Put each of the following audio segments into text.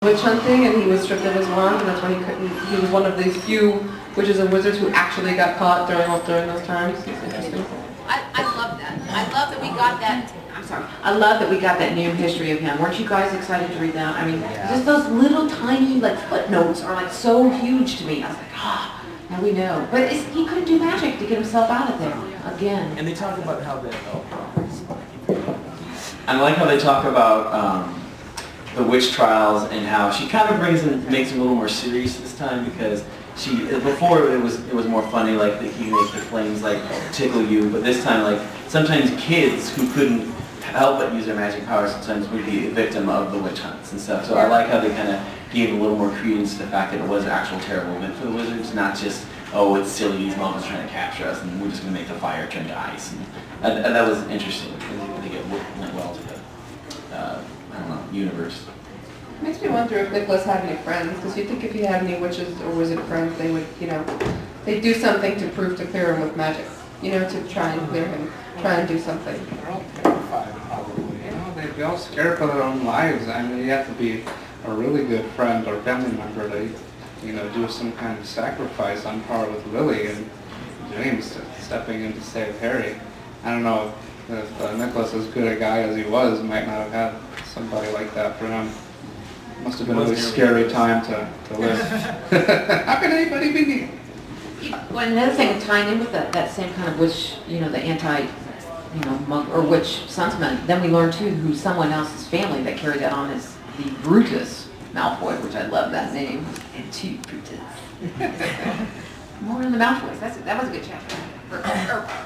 witch hunting, and he was stripped of his wand, and that's why he couldn't. He was one of these few witches and wizards who actually got caught during those times. It's interesting. I love that. I love that we got that. I'm sorry. I love that we got that new history of him. Weren't you guys excited to read that? I mean, just those little tiny like footnotes are like so huge to me. I was like, now we know. But he couldn't do magic to get himself out of there again. And they talk about how the I like how they talk about the witch trials and how she kind of makes it a little more serious this time, because before it was more funny, like he makes the flames like tickle you, but this time like sometimes kids who couldn't help but use their magic powers sometimes would be a victim of the witch hunts and stuff. So I like how they kind of gave a little more credence to the fact that it was an actual terrible event for the wizards, not just, oh, it's silly, these monsters trying to capture us and we're just going to make the fire turn to ice. And that was interesting. I think it went well to the universe. Makes me wonder if Nicholas had any friends, because you'd think if he had any witches or wizard friends, they would, they'd do something to prove to clear him with magic, to try and clear him, try and do something. They're all terrified, probably. They'd be all scared for their own lives. I mean, you have to be a really good friend or family member to, do some kind of sacrifice on par with Lily and James stepping in to save Harry. I don't know if Nicholas, as good a guy as he was, might not have had somebody like that for him. Must have been a really scary time to live. How can anybody be me? Well, another thing tying in with that same kind of witch, the anti, monk or witch sunsman, then we learned too who someone else's family that carried that on is the Brutus Malfoy, which I love that name. And two Brutus. More in the Malfoys. That was a good chapter. Or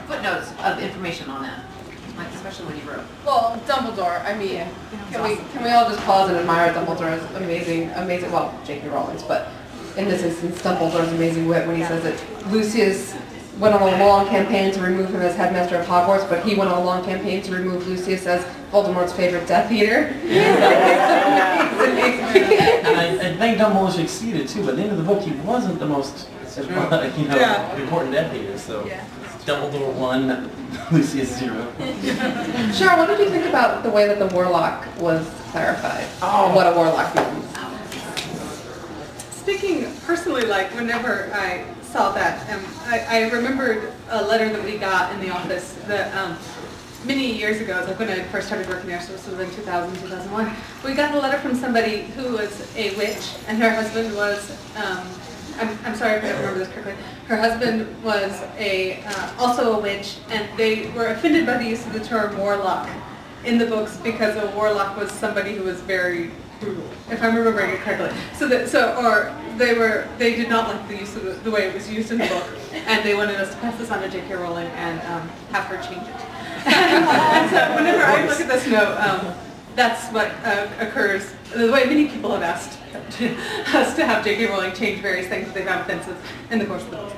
footnotes of information on that. Like especially when you wrote. Well, Dumbledore, I mean, can we all just pause and admire Dumbledore's amazing, well, J.K. Rowling's, but in this instance, Dumbledore's amazing wit when he says that Lucius went on a long campaign to remove him as headmaster of Hogwarts, but he went on a long campaign to remove Lucius as Voldemort's favorite Death Eater. And I think Dumbledore succeeded too, but at the end of the book, he wasn't the most important Death Eater, so Dumbledore 1, Lucius 0. Sure, what did you think about the way that the warlock was clarified? What a warlock means. Speaking personally, like whenever I saw that, I remembered a letter that we got in the office that many years ago, like when I first started working there, so this was in 2000, 2001, we got a letter from somebody who was a witch, and her husband was, I'm sorry if I don't remember this correctly, her husband was also a witch, and they were offended by the use of the term warlock in the books because a warlock was somebody who was very brutal, if I'm remembering it correctly. They did not like the use of the way it was used in the book, and they wanted us to pass this on to J.K. Rowling and have her change it. And so whenever I look at this note, that's what occurs. The way many people have asked us to have J.K. Rowling change various things that they found offensive in the course of the books.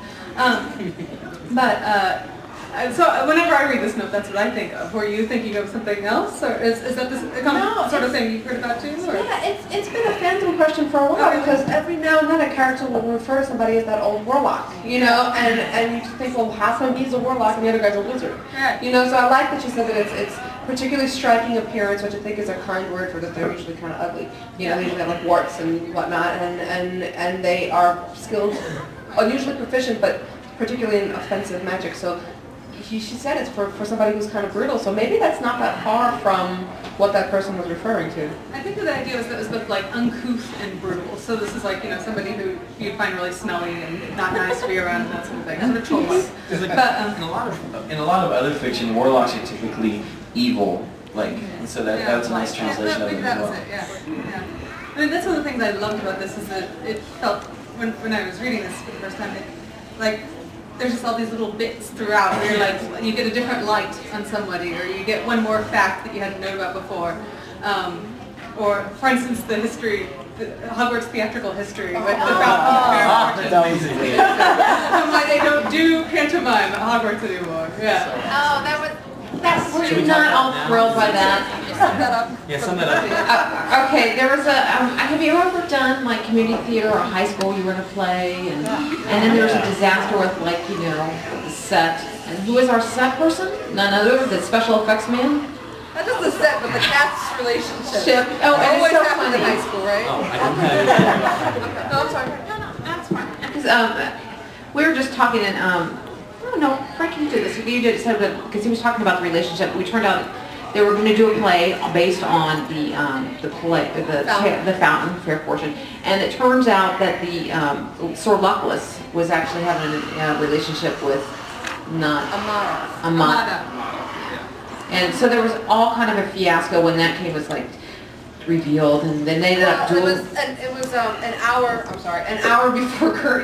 So whenever I read this note, that's what I think of. Were you thinking of something else, or is that the common sort of thing you've heard about too? Or? Yeah, it's been a phantom question for a while, because every now and then a character will refer to somebody as that old warlock, and you think, well, how come he's a warlock and the other guy's a wizard? Right. So I like that you said that it's particularly striking appearance, which I think is a kind word for that they're usually kind of ugly. They usually have like warts and whatnot, and they are skilled, unusually proficient, but particularly in offensive magic. So she said it's for somebody who's kind of brutal, so maybe that's not that far from what that person was referring to. I think that the idea was that it was both like uncouth and brutal. So this is like, somebody who you'd find really smelly and not nice to be around and that sort of thing. Sort of troll-like. In a lot of other fiction, warlocks are typically evil, and so that's a nice translation of it as well. Yeah. I mean, that's one of the things I loved about this is that it felt, when I was reading this for the first time, there's just all these little bits throughout where you're like, you get a different light on somebody, or you get one more fact that you hadn't known about before. Or, for instance, the Hogwarts theatrical history with the Fountain of Fair Fortune. And why they don't do pantomime at Hogwarts anymore. Yeah. Were you not all thrilled by that? Yeah, sum that up. Okay, there was have you ever done like community theater or high school you were in a play, and then there was a disaster with the set, and who is our set person? None other than the special effects man? That doesn't set, but the cat's relationship. Ship. Oh, and it's Always so happens in funny. high school, right? Oh, I didn't have it. No, I'm sorry. No, that's fine. Because we were just talking and, I don't know, Frank, you did this, you did it, because he was talking about the relationship. We turned out they were going to do a play based on the play, the Fountain, Fair Fortune. And it turns out that the Sir Luckless was actually having a relationship with not Amara. Amada. And so there was all kind of a fiasco when that came was like revealed, and then they ended up Well, doing. it was an hour before curtain